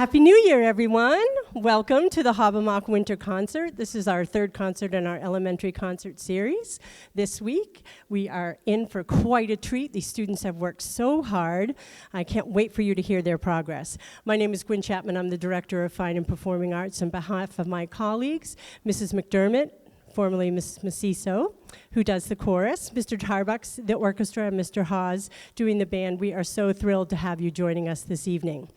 Happy New Year, everyone. Welcome to the Hobomock Winter Concert. This is our third concert in our elementary concert series. This week, we are in for quite a treat. These students have worked so hard. I can't wait for you to hear their progress. My name is Gwen Chapman. I'm the Director of Fine and Performing Arts. On behalf of my colleagues, Mrs. McDermott, formerly Mrs. Maciso, who does the chorus, Mr. Tarbuck's the orchestra, and Mr. Hawes doing the band. We are so thrilled to have you joining us this evening.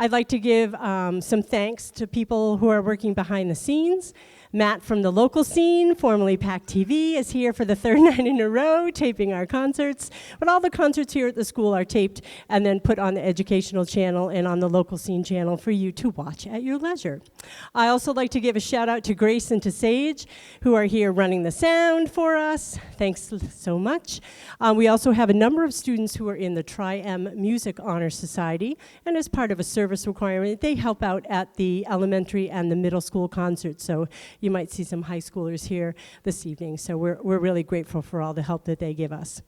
I'd like to give some thanks to people who are working behind the scenes. Matt from the local scene, formerly PAC TV, is here for the third night in a row, taping our concerts. But all the concerts here at the school are taped and then put on the educational channel and on the local scene channel for you to watch at your leisure. I also like to give a shout out to Grace and to Sage, who are here running the sound for us. Thanks so much. We also have a number of students who are in the Tri-M Music Honor Society, and as part of a service requirement, they help out at the elementary and the middle school concerts. So you might see some high schoolers here this evening, so we're really grateful for all the help that they give us.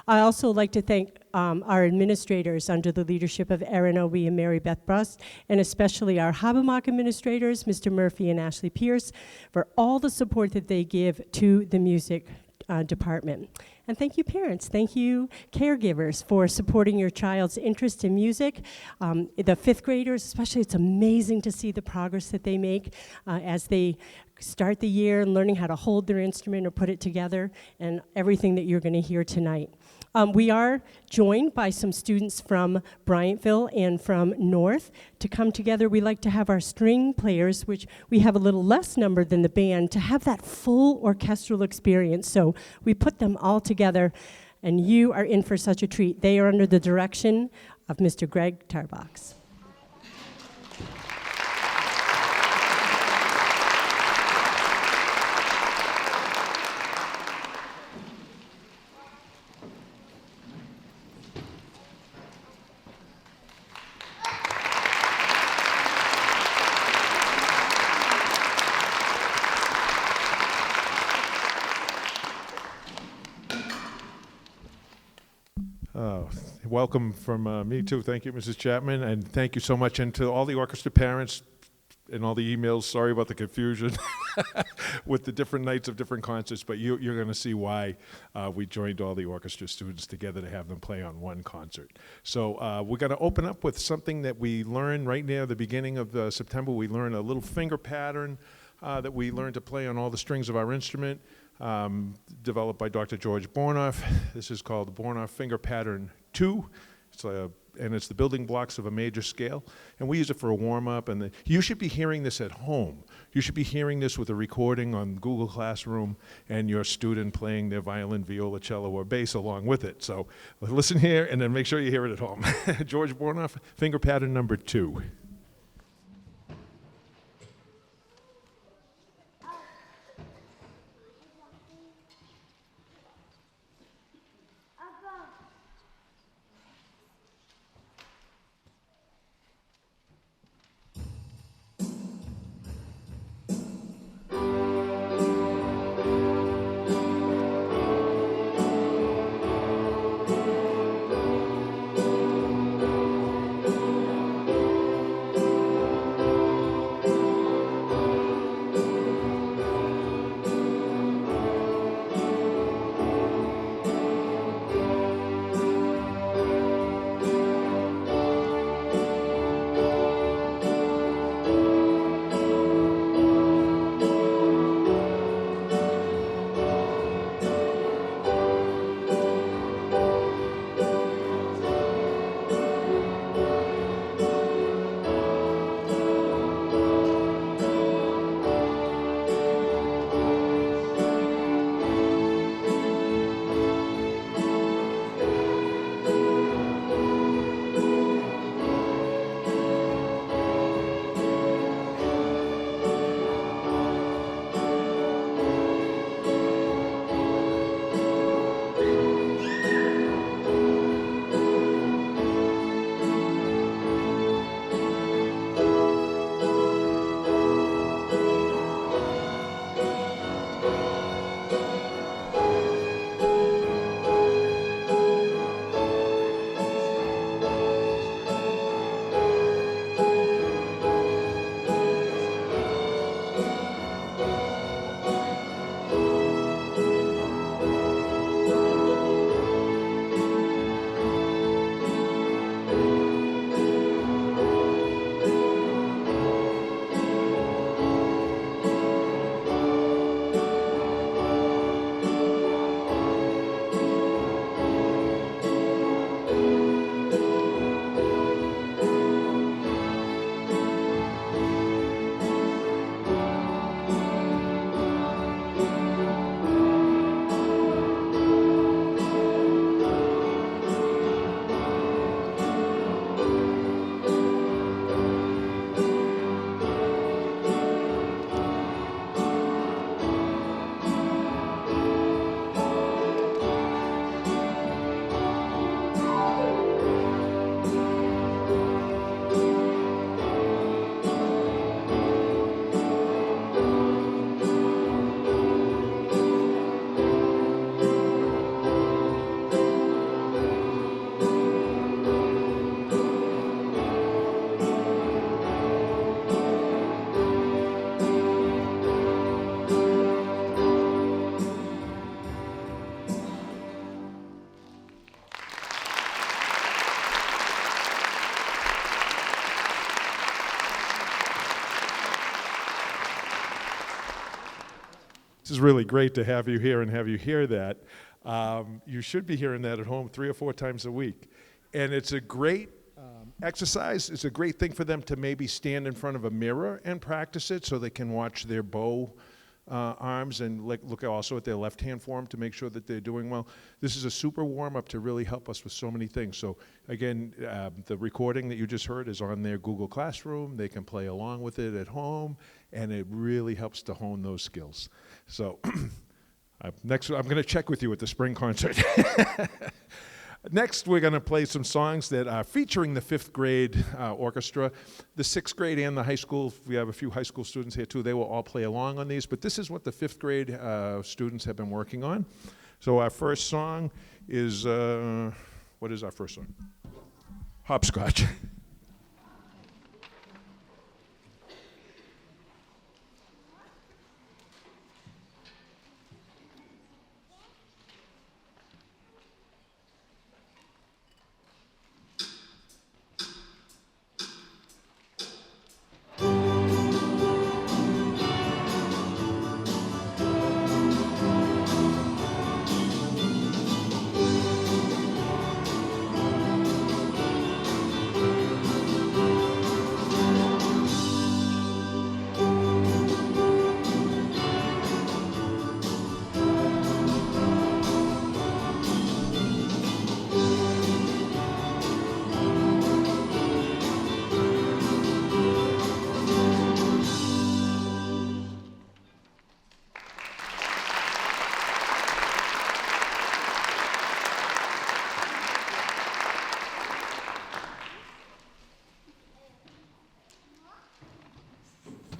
I also like to thank our administrators under the leadership of Erin Obie and Mary Beth Brust, and especially our Hobomock administrators, Mr. Murphy and Ashley Pierce, for all the support that they give to the music department. And thank you, parents. Thank you, caregivers, for supporting your child's interest in music. The fifth graders, especially, it's amazing to see the progress that they make as they start the year and learning how to hold their instrument or put it together, and everything that you're going to hear tonight. We are joined by some students from Bryantville and from North to come together. We like to have our string players, which we have a little less number than the band, to have that full orchestral experience. So we put them all together, and you are in for such a treat. They are under the direction of Mr. Greg Tarbox. Welcome from me too. Thank you, Mrs. Chapman, and thank you so much. And to all the orchestra parents and all the emails, sorry about the confusion with the different nights of different concerts, but you're going to see why we joined all the orchestra students together to have them play on one concert. So we're going to open up with something that we learned right near the beginning of September. We learned a little finger pattern that we learned to play on all the strings of our instrument. Developed by Dr. George Bornoff. This is called the Bornoff Finger Pattern 2. And it's the building blocks of a major scale. And we use it for a warm-up. And you should be hearing this at home. You should be hearing this with a recording on Google Classroom and your student playing their violin, viola, cello, or bass along with it. So listen here and then make sure you hear it at home. George Bornoff, Finger Pattern number 2. This is really great to have you here and have you hear that. You should be hearing that at home 3 or 4 times a week. And it's a great exercise. It's a great thing for them to maybe stand in front of a mirror and practice it so they can watch their bow arms and look also at their left-hand form to make sure that they're doing well. This is a super warm-up to really help us with so many things. So again, the recording that you just heard is on their Google Classroom. They can play along with it at home, and it really helps to hone those skills. So next, I'm going to check with you at the spring concert. Next, we're going to play some songs that are featuring the 5th grade orchestra. The 6th grade and the high school, we have a few high school students here too, they will all play along on these, but this is what the 5th grade students have been working on. So our first song is, what is our first song? Hopscotch.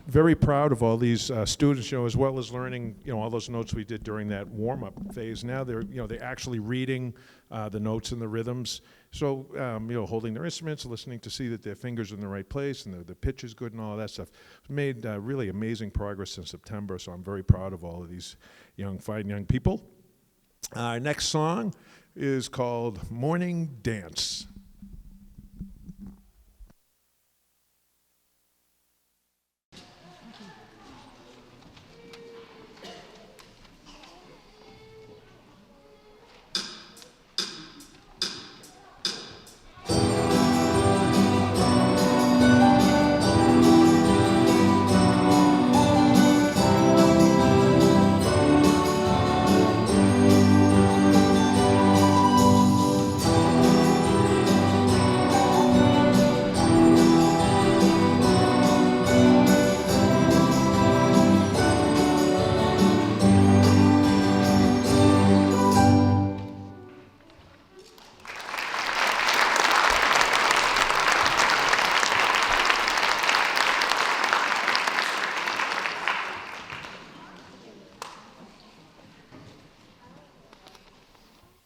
Very proud of all these students, as well as learning, all those notes we did during that warm-up phase. Now they're actually reading the notes and the rhythms. So, holding their instruments, listening to see that their fingers are in the right place and the pitch is good and all that stuff. Made really amazing progress in September, so I'm very proud of all of these fine young people. Our next song is called Morning Dance.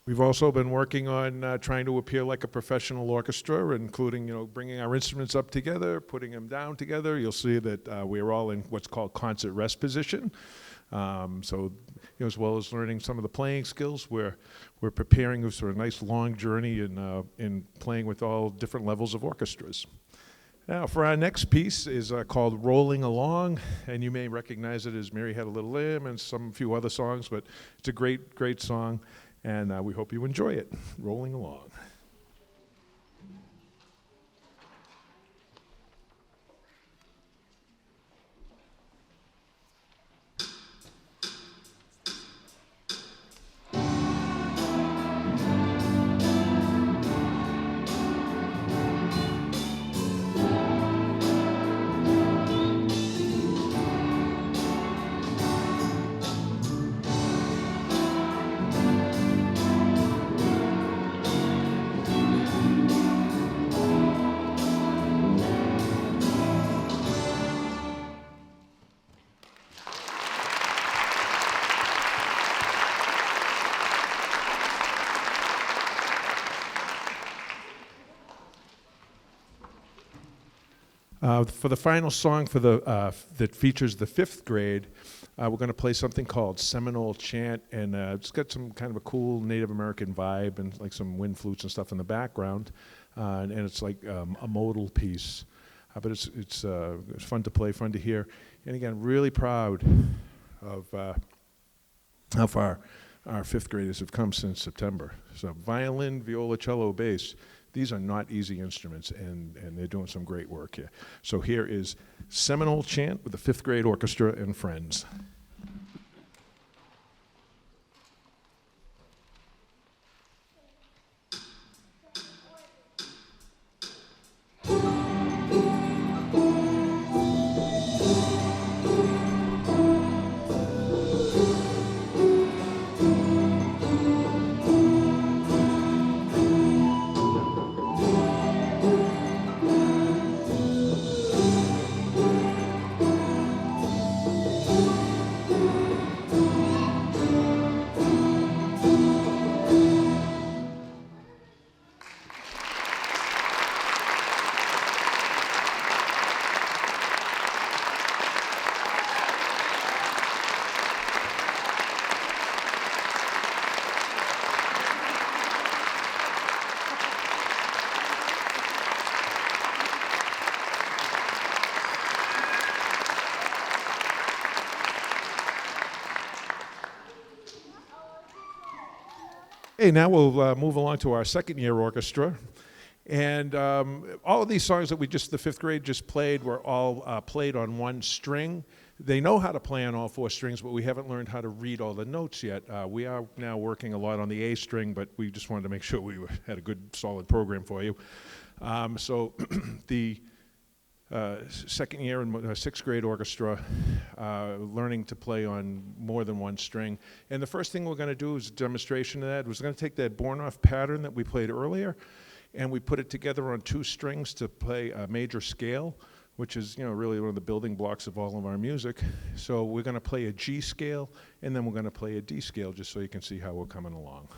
We've also been working on trying to appear like a professional orchestra, including, bringing our instruments up together, putting them down together. You'll see that we're all in what's called concert rest position. So, as well as learning some of the playing skills, we're preparing for a nice long journey in playing with all different levels of orchestras. Now, for our next piece is called Rolling Along, and you may recognize it as Mary Had a Little Lamb and a few other songs, but it's a great, great song. And we hope you enjoy it. Rolling Along. For the final song that features the 5th grade, we're going to play something called Seminole Chant, and it's got some kind of a cool Native American vibe and like some wind flutes and stuff in the background, and it's like a modal piece, but it's fun to play, fun to hear, and again, really proud of how far our fifth graders have come since September. So violin, viola, cello, bass, these are not easy instruments, and they're doing some great work here. So here is Seminole Chant with the fifth grade orchestra and friends. Hey, now we'll move along to our second year orchestra. And all of these songs that the fifth grade just played were all played on one string. They know how to play on all four strings, but we haven't learned how to read all the notes yet. We are now working a lot on the A string, but we just wanted to make sure we had a good, solid program for you. So the second year and sixth grade orchestra, learning to play on more than one string. And the first thing we're going to do is a demonstration of that. We're going to take that born-off pattern that we played earlier, and we put it together on two strings to play a major scale, which is really one of the building blocks of all of our music. So we're going to play a G scale, and then we're going to play a D scale, just so you can see how we're coming along.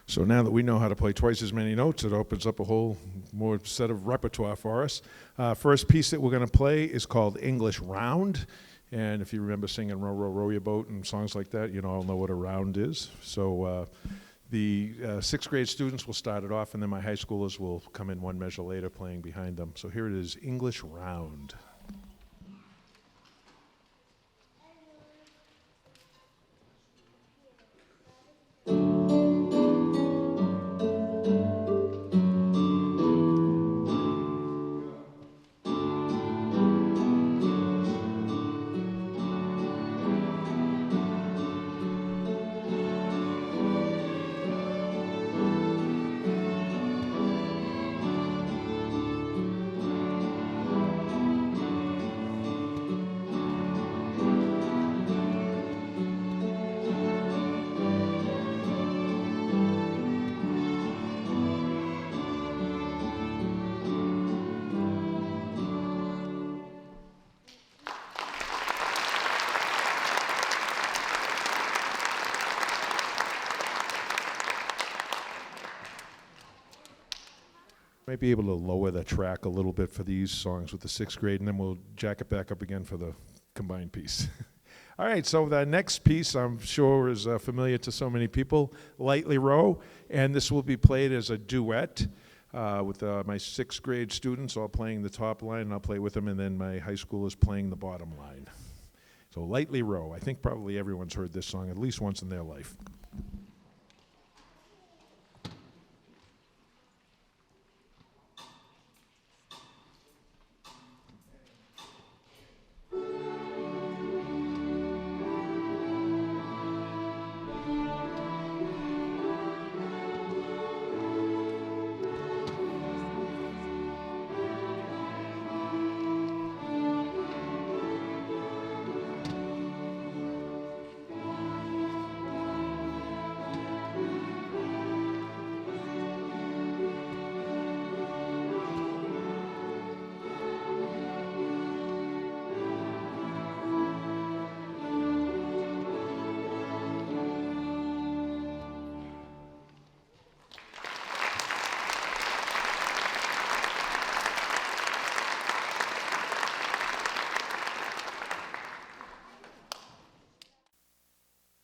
So now that we know how to play twice as many notes, it opens up a whole more set of repertoire for us. First piece that we're going to play is called English Round. And if you remember singing Row, Row, Row Your Boat and songs like that, you all know what a round is. So the sixth grade students will start it off, and then my high schoolers will come in one measure later playing behind them. So here it is, English Round. Might be able to lower the track a little bit for these songs with the sixth grade, and then we'll jack it back up again for the combined piece. All right, so the next piece I'm sure is familiar to so many people, Lightly Row, and this will be played as a duet with my sixth grade students all playing the top line, and I'll play with them, and then my high school is playing the bottom line. So Lightly Row. I think probably everyone's heard this song at least once in their life.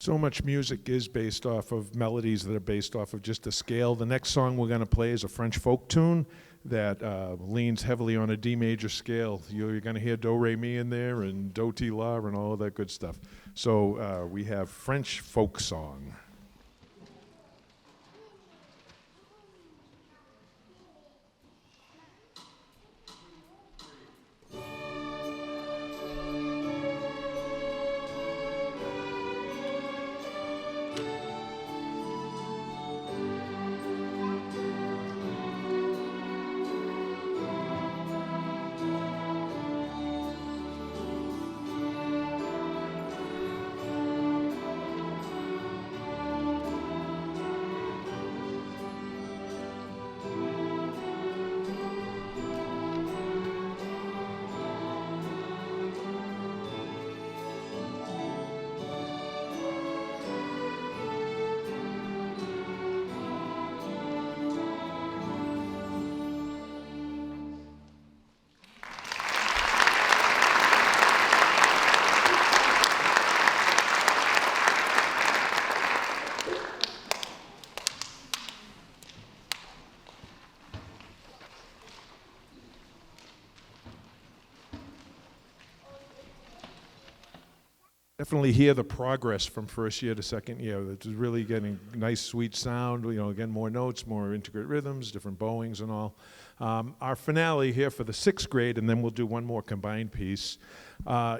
So much music is based off of melodies that are based off of just a scale. The next song we're going to play is a French folk tune that leans heavily on a D major scale. You're going to hear do, re, mi in there, and do, ti, la, and all of that good stuff. So we have French folk song. Definitely hear the progress from first year to second year. It's really getting nice, sweet sound. Again, more notes, more integrated rhythms, different bowings and all. Our finale here for the sixth grade, and then we'll do one more combined piece,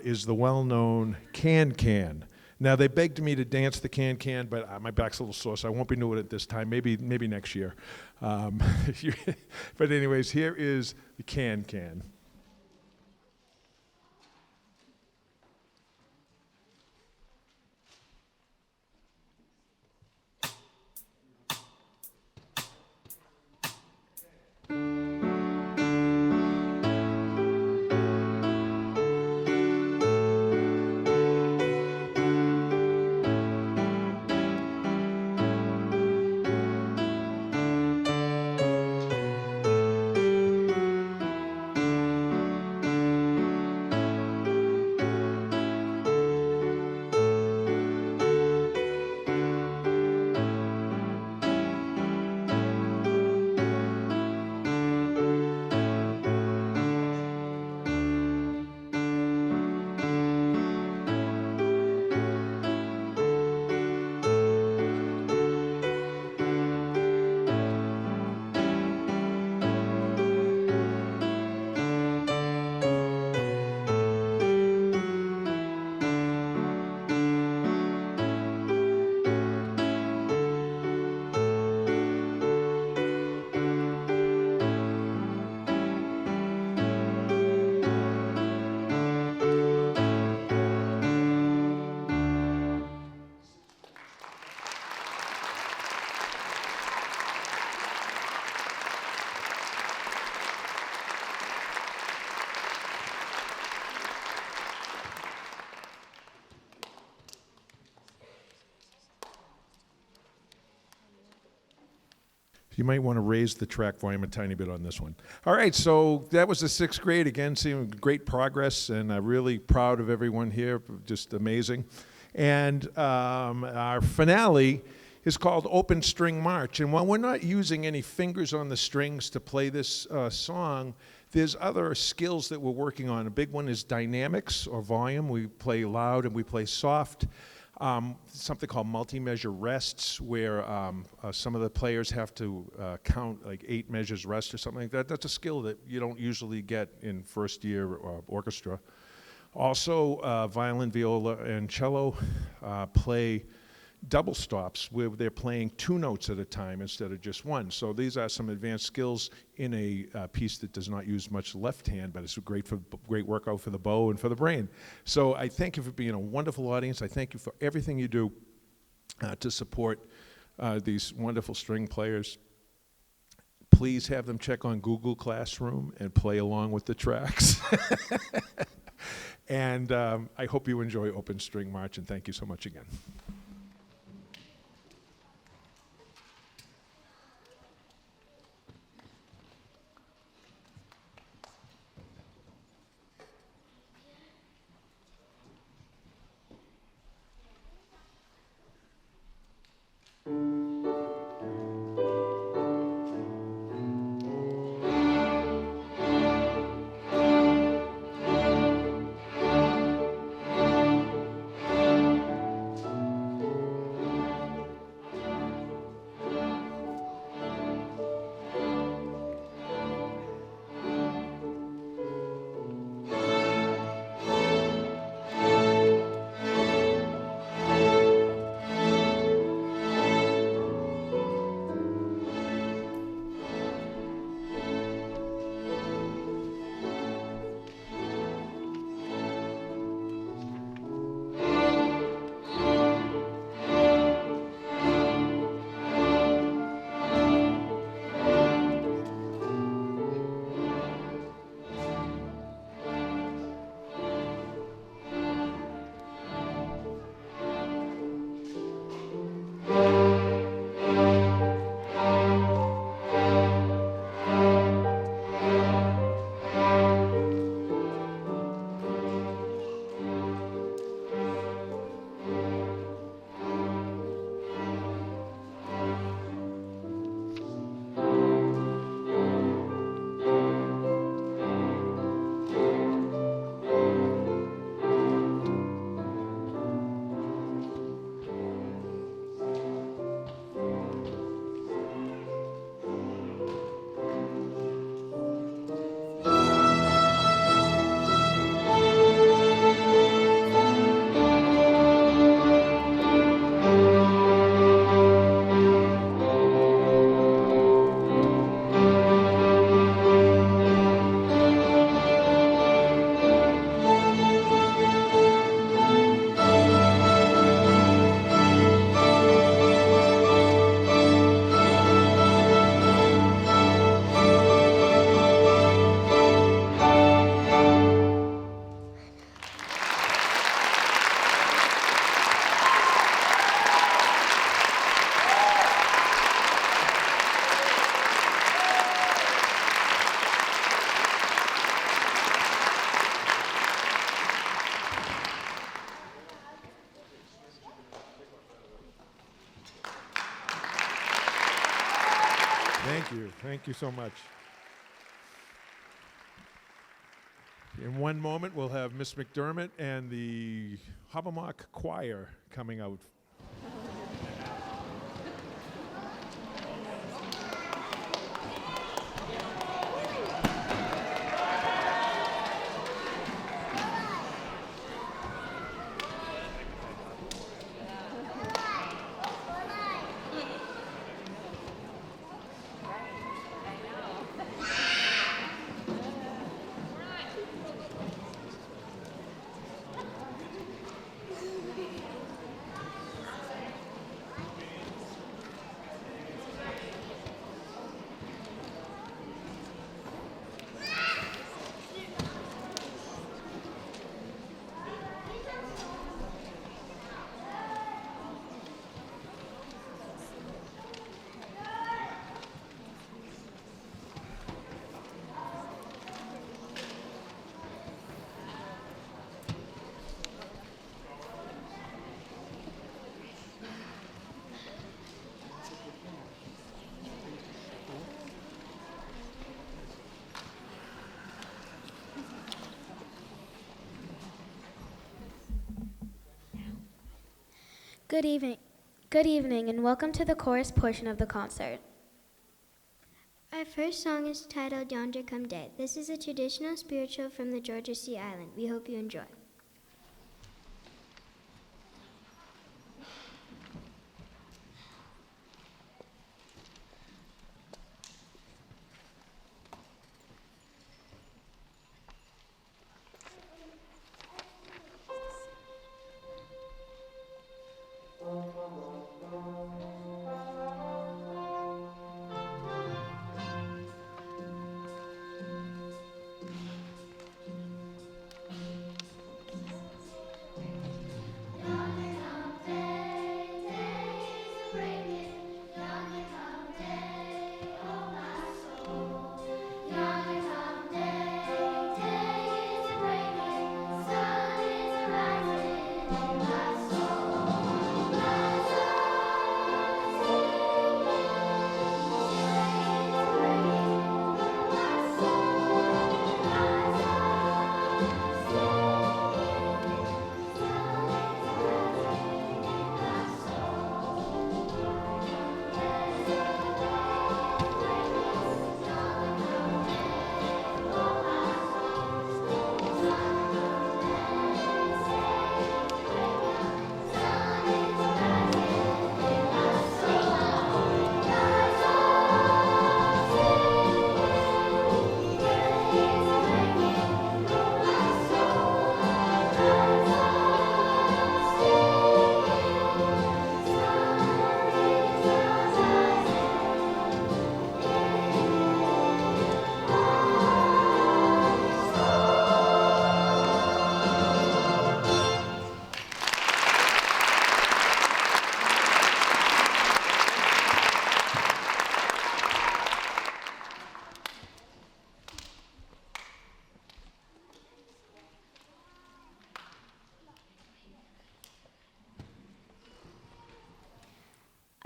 is the well-known Can Can. Now, they begged me to dance the Can Can, but my back's a little sore, so I won't be doing it this time. Maybe next year. But anyways, here is the Can Can. You might want to raise the track volume a tiny bit on this one. All right, so that was the 6th grade. Again, seeing great progress, and I'm really proud of everyone here, just amazing. And our finale is called Open String March. And while we're not using any fingers on the strings to play this song, there's other skills that we're working on. A big one is dynamics or volume. We play loud and we play soft. Something called multi-measure rests, where some of the players have to count like 8 measures rest or something like that. That's a skill that you don't usually get in first-year orchestra. Also, violin, viola, and cello play double stops where they're playing 2 notes at a time instead of just 1. So these are some advanced skills in a piece that does not use much left hand, but it's a great workout for the bow and for the brain. So I thank you for being a wonderful audience. I thank you for everything you do to support these wonderful string players. Please have them check on Google Classroom and play along with the tracks. And I hope you enjoy Open String March, and thank you so much again. Thank you. Thank you so much. In one moment, we'll have Miss McDermott and the Hobomock Choir coming out. Good evening. Good evening, and welcome to the chorus portion of the concert. Our first song is titled Yonder Come Day. This is a traditional spiritual from the Georgia Sea Island. We hope you enjoy.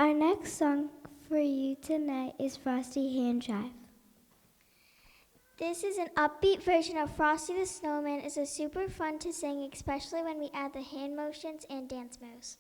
Our next song for you tonight is Frosty Hand Jive. This is an upbeat version of Frosty the Snowman. It's super fun to sing, especially when we add the hand motions and dance moves.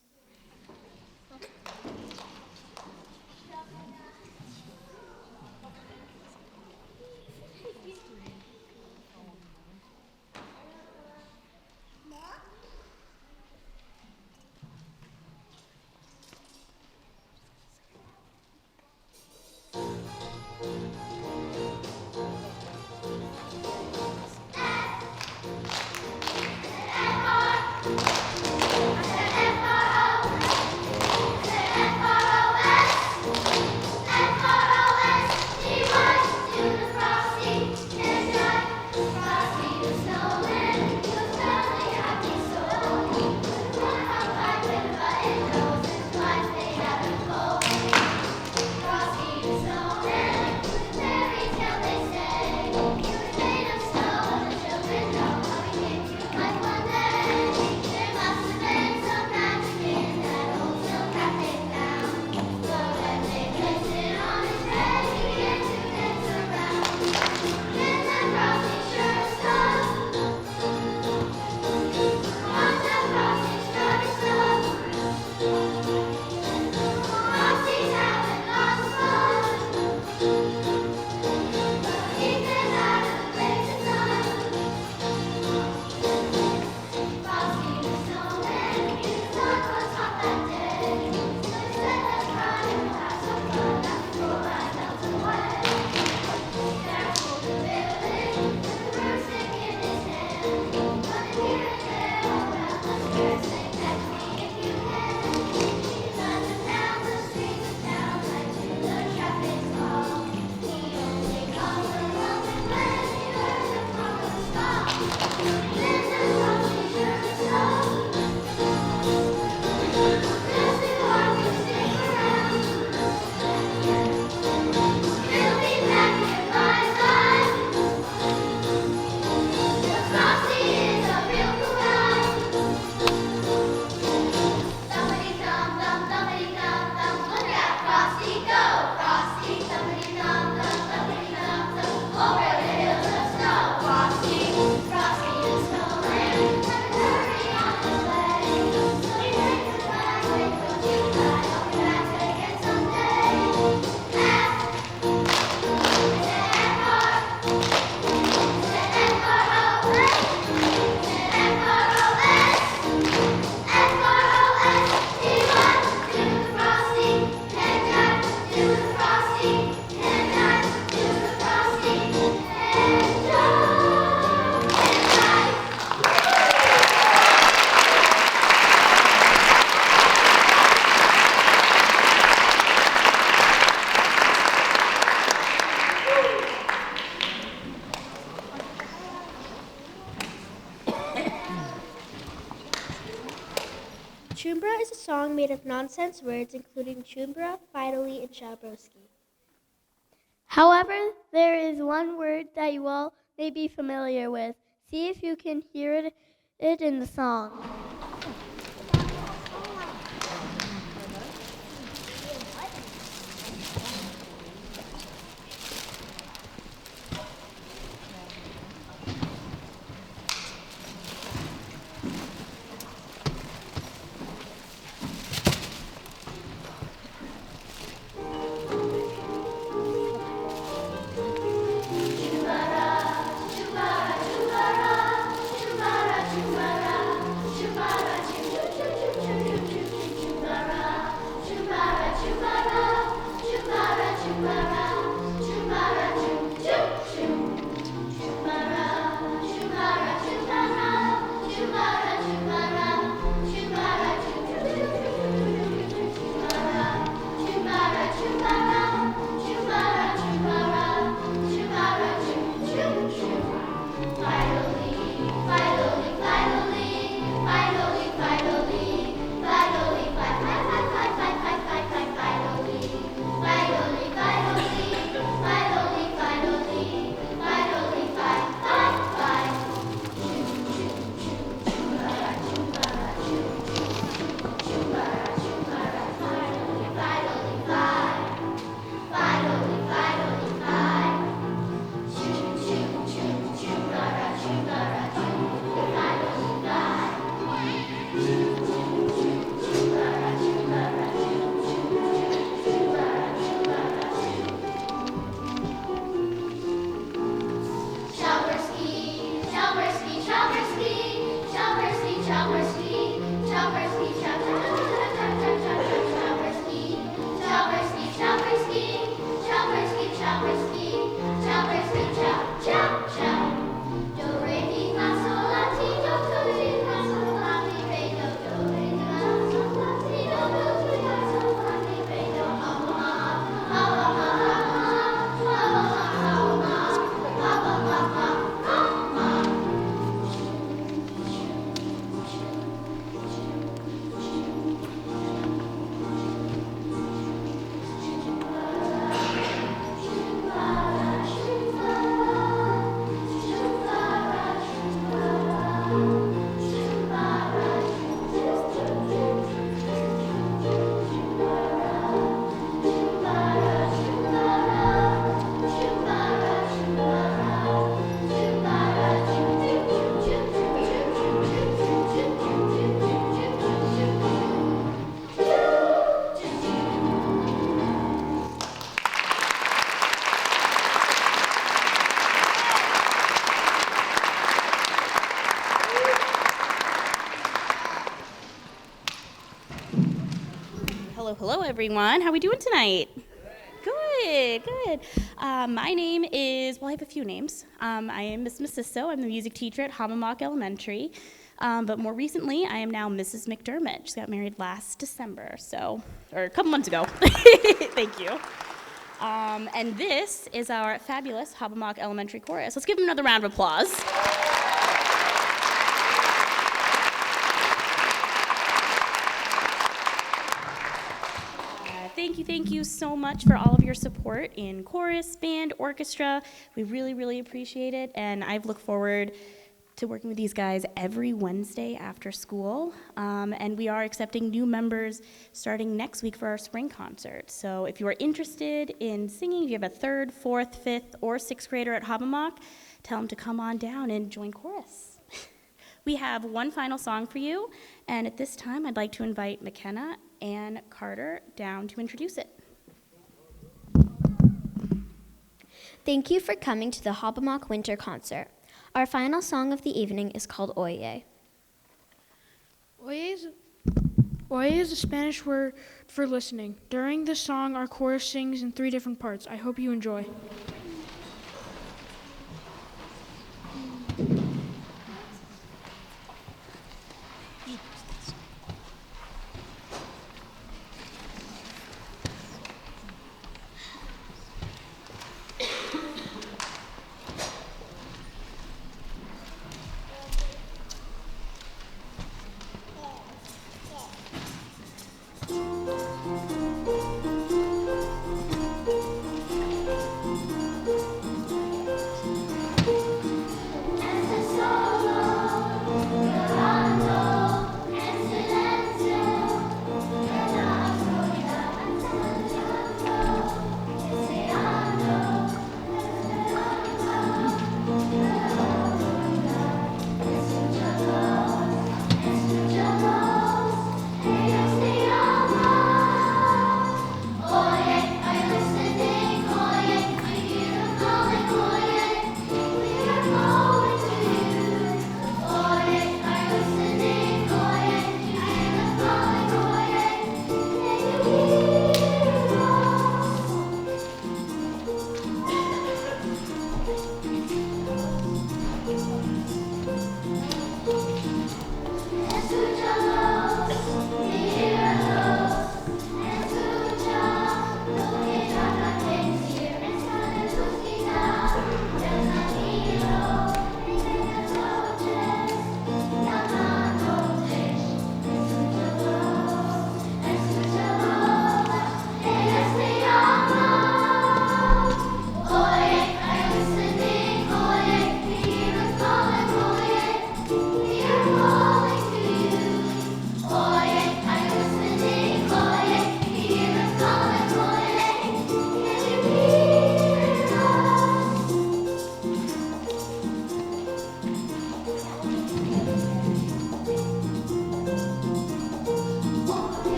F-R-O song made of nonsense words including chumbra, finally, and shabroski. However, there is one word that you all may be familiar with. See if you can hear it in the song. Hello, everyone. How are we doing tonight? Good. My name is, well, I have a few names. I am Miss Massisto. I'm the music teacher at Hobomock Elementary. But more recently, I am now Mrs. McDermott. She got married last December, or a couple months ago. Thank you. And this is our fabulous Hobomock Elementary Chorus. Let's give them another round of applause. Thank you so much for all of your support in chorus, band, orchestra. We really appreciate it, and I look forward to working with these guys every Wednesday after school. And we are accepting new members starting next week for our spring concert. So if you are interested in singing, if you have a 3rd, 4th, 5th, or 6th grader at Hobomock, tell them to come on down and join chorus. We have one final song for you, and at this time I'd like to invite McKenna and Carter down to introduce it. Thank you for coming to the Hobomock Winter Concert. Our final song of the evening is called Oye. Oye is a Spanish word for listening. During the song, our chorus sings in 3 different parts. I hope you enjoy.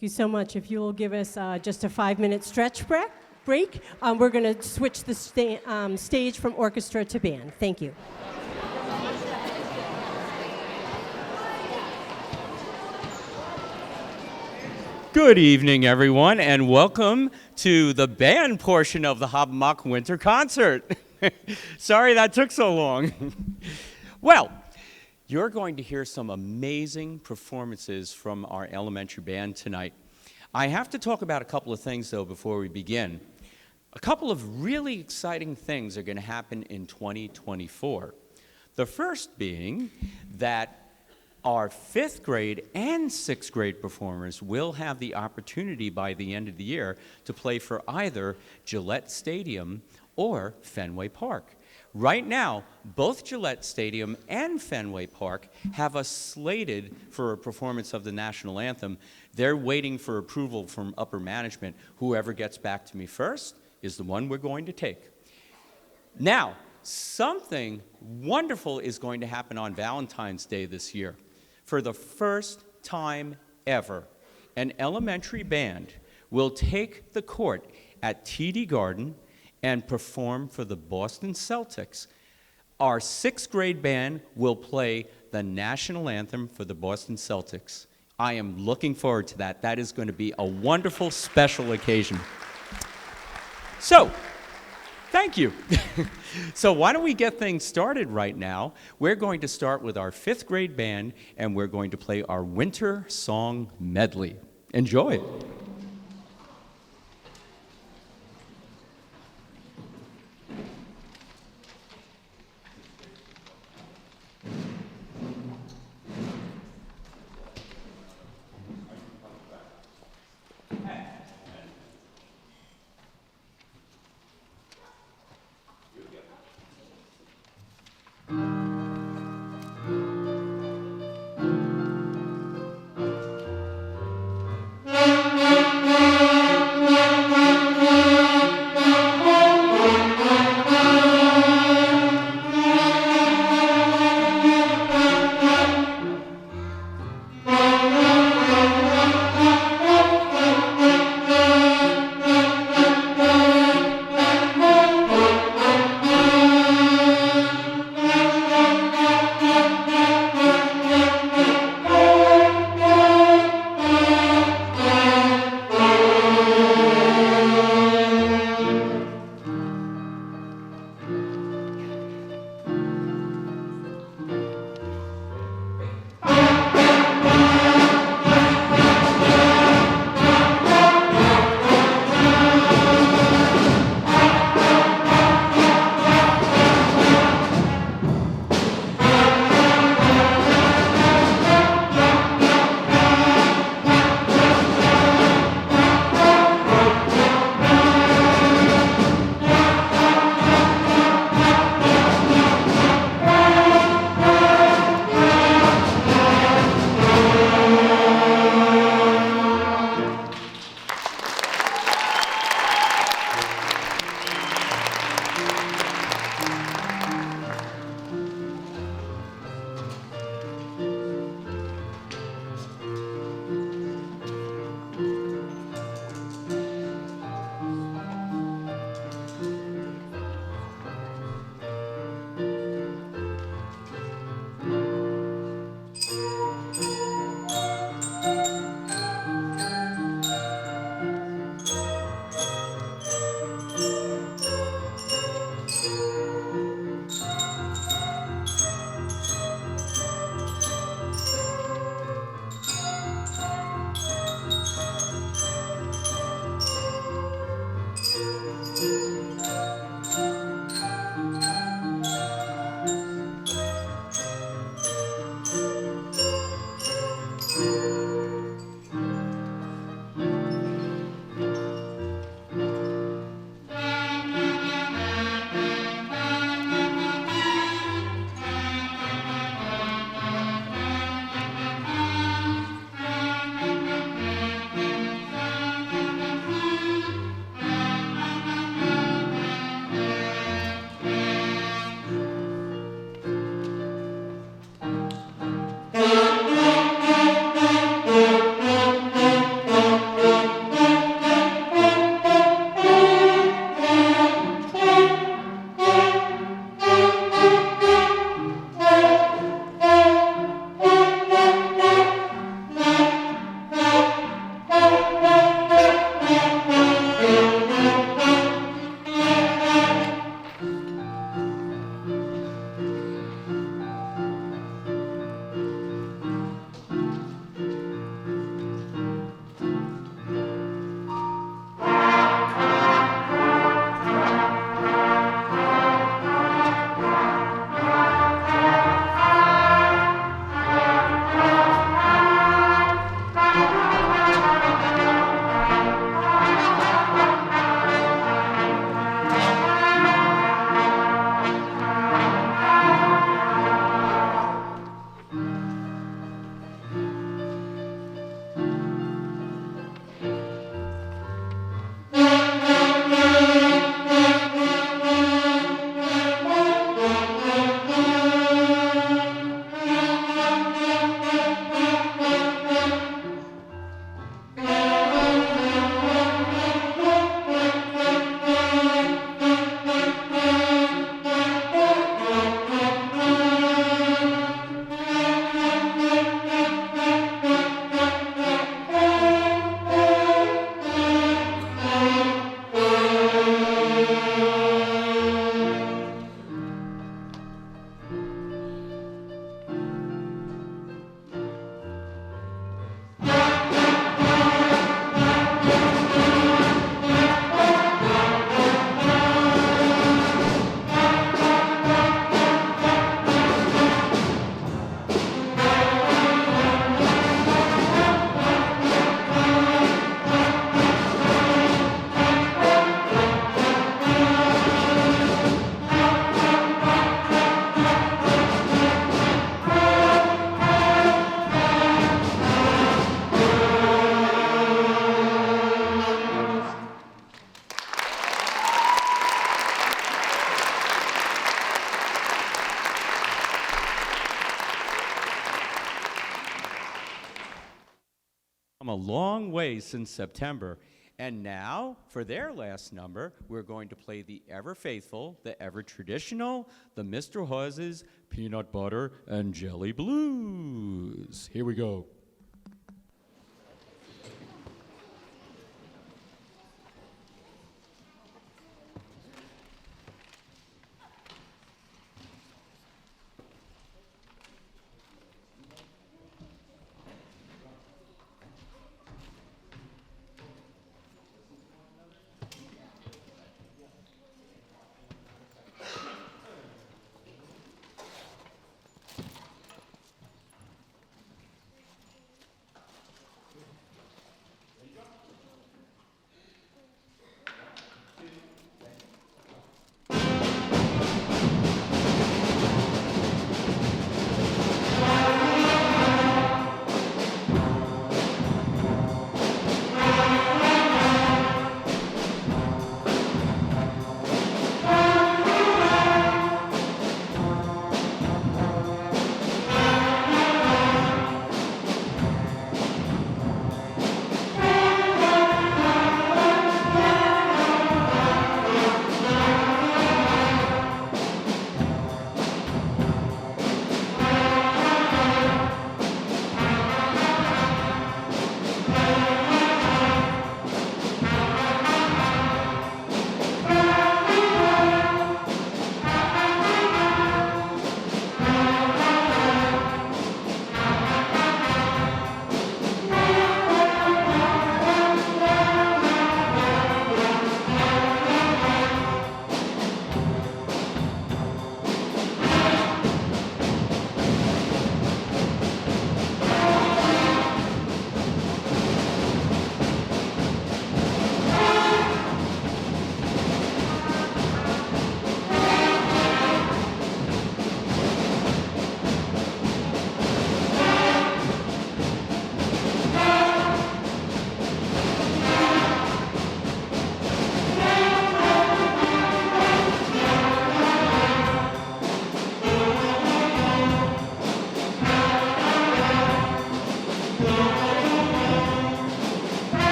Thank you so much. If you'll give us just a 5-minute stretch break, we're going to switch the stage from orchestra to band. Thank you. Good evening, everyone, and welcome to the band portion of the Hobomock Winter Concert. Sorry that took so long. Well, you're going to hear some amazing performances from our elementary band tonight. I have to talk about a couple of things, though, before we begin. A couple of really exciting things are going to happen in 2024. The first being that our 5th grade and 6th grade performers will have the opportunity by the end of the year to play for either Gillette Stadium or Fenway Park. Right now, both Gillette Stadium and Fenway Park have us slated for a performance of the national anthem. They're waiting for approval from upper management. Whoever gets back to me first is the one we're going to take. Now, something wonderful is going to happen on Valentine's Day this year. For the first time ever, an elementary band will take the court at TD Garden and perform for the Boston Celtics. Our 6th grade band will play the national anthem for the Boston Celtics. I am looking forward to that. That is going to be a wonderful, special occasion. So, thank you. So why don't we get things started right now? We're going to start with our 5th grade band, and we're going to play our winter song medley. Enjoy. Come a long way since September. And now, for their last number, we're going to play the ever faithful, the ever traditional, the Mr. Hawes's Peanut Butter and Jelly Blues. Here we go.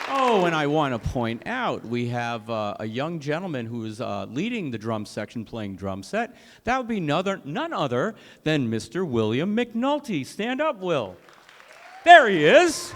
Oh, and I want to point out, we have a young gentleman who is leading the drum section playing drum set. That would be none other than Mr. William McNulty. Stand up, Will. There he is.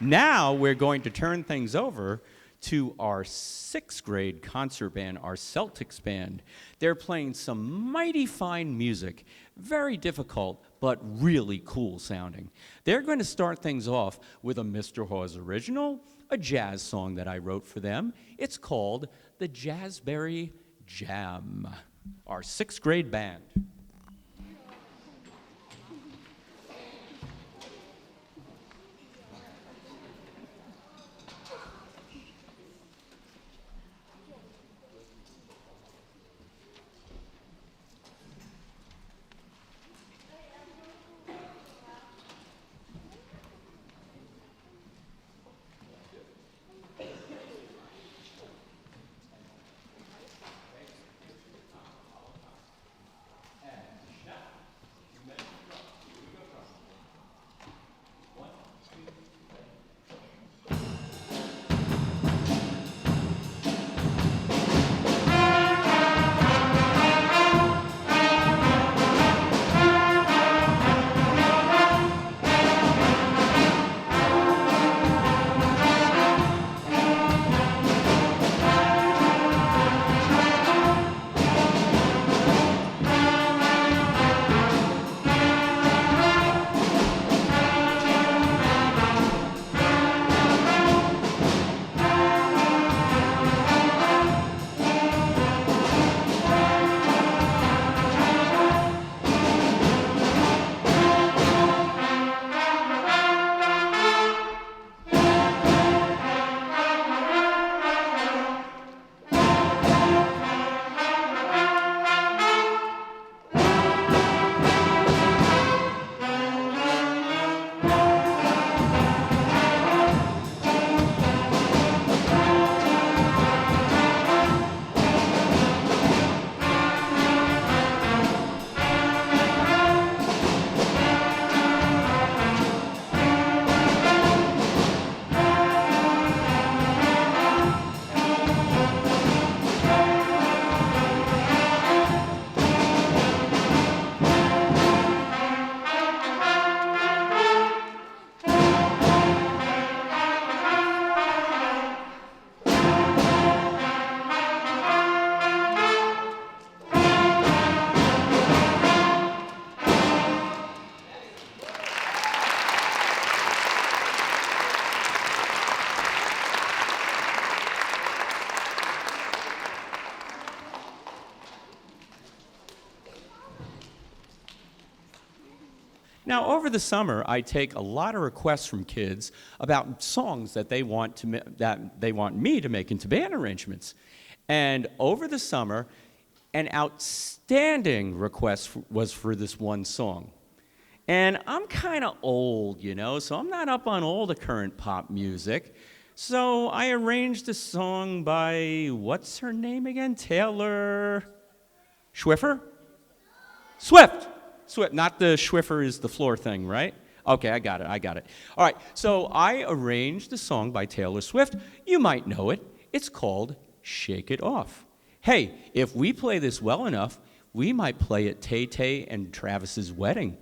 Now we're going to turn things over to our 6th grade concert band, our Celtics band. They're playing some mighty fine music, very difficult, but really cool sounding. They're going to start things off with a Mr. Hawes original, a jazz song that I wrote for them. It's called the Jazzberry Jam, our 6th grade band. Now, over the summer, I take a lot of requests from kids about songs that they want me to make into band arrangements. And over the summer, an outstanding request was for this one song. And I'm kind of old, so I'm not up on all the current pop music. So I arranged a song by, what's her name again? Taylor Schwiffer? Swift, not the Schwiffer is the floor thing, right? Okay, I got it. All right, so I arranged a song by Taylor Swift. You might know it. It's called Shake It Off. Hey, if we play this well enough, we might play at Tay-Tay and Travis's wedding.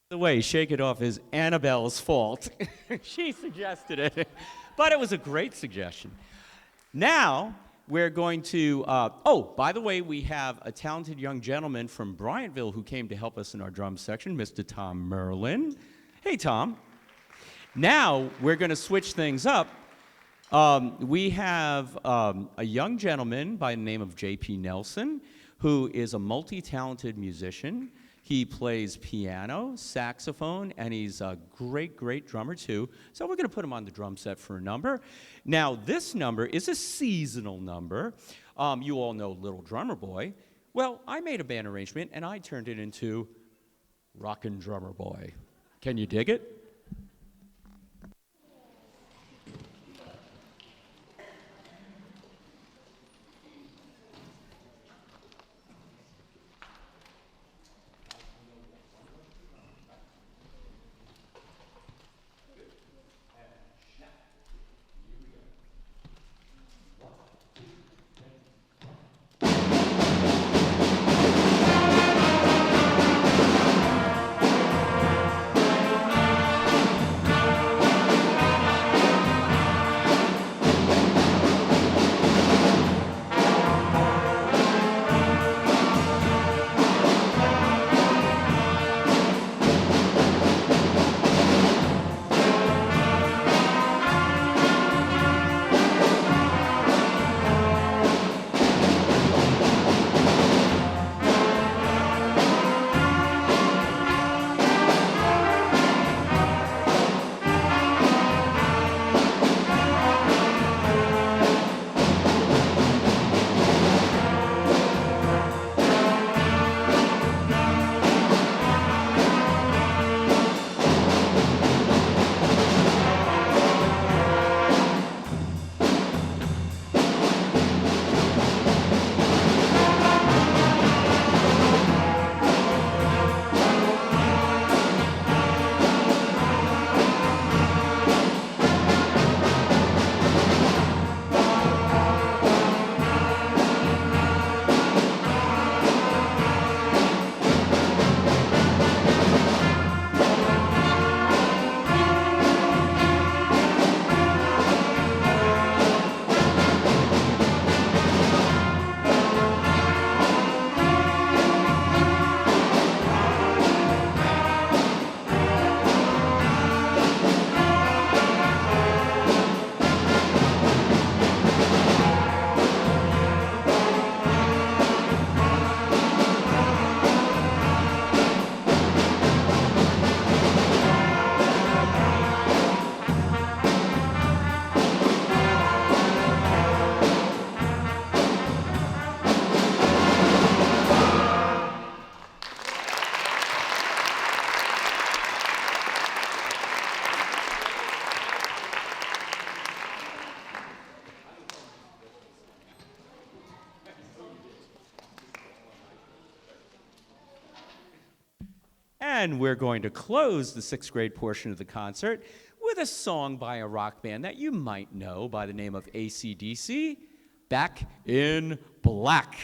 The way, Shake It Off is Annabelle's fault. She suggested it, but it was a great suggestion. Now, we're going to, by the way, we have a talented young gentleman from Bryantville who came to help us in our drum section, Mr. Tom Merlin. Hey, Tom. Now, we're going to switch things up. We have a young gentleman by the name of J.P. Nelson, who is a multi-talented musician. He plays piano, saxophone, and he's a great, great drummer, too. So we're going to put him on the drum set for a number. Now, this number is a seasonal number. You all know Little Drummer Boy. Well, I made a band arrangement, and I turned it into Rockin' Drummer Boy. Can you dig it? And we're going to close the 6th grade portion of the concert with a song by a rock band that you might know by the name of AC/DC, Back in Black.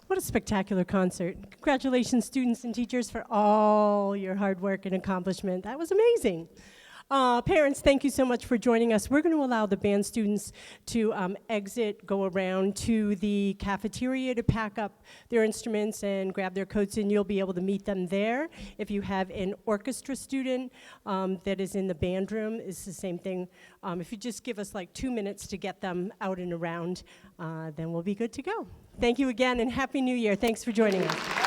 What a spectacular concert. Congratulations, students and teachers, for all your hard work and accomplishment. That was amazing. Parents, thank you so much for joining us. We're going to allow the band students to exit, go around to the cafeteria to pack up their instruments and grab their coats, and you'll be able to meet them there. If you have an orchestra student that is in the band room, it's the same thing. If you just give us like 2 minutes to get them out and around, then we'll be good to go. Thank you again, and Happy New Year. Thanks for joining us.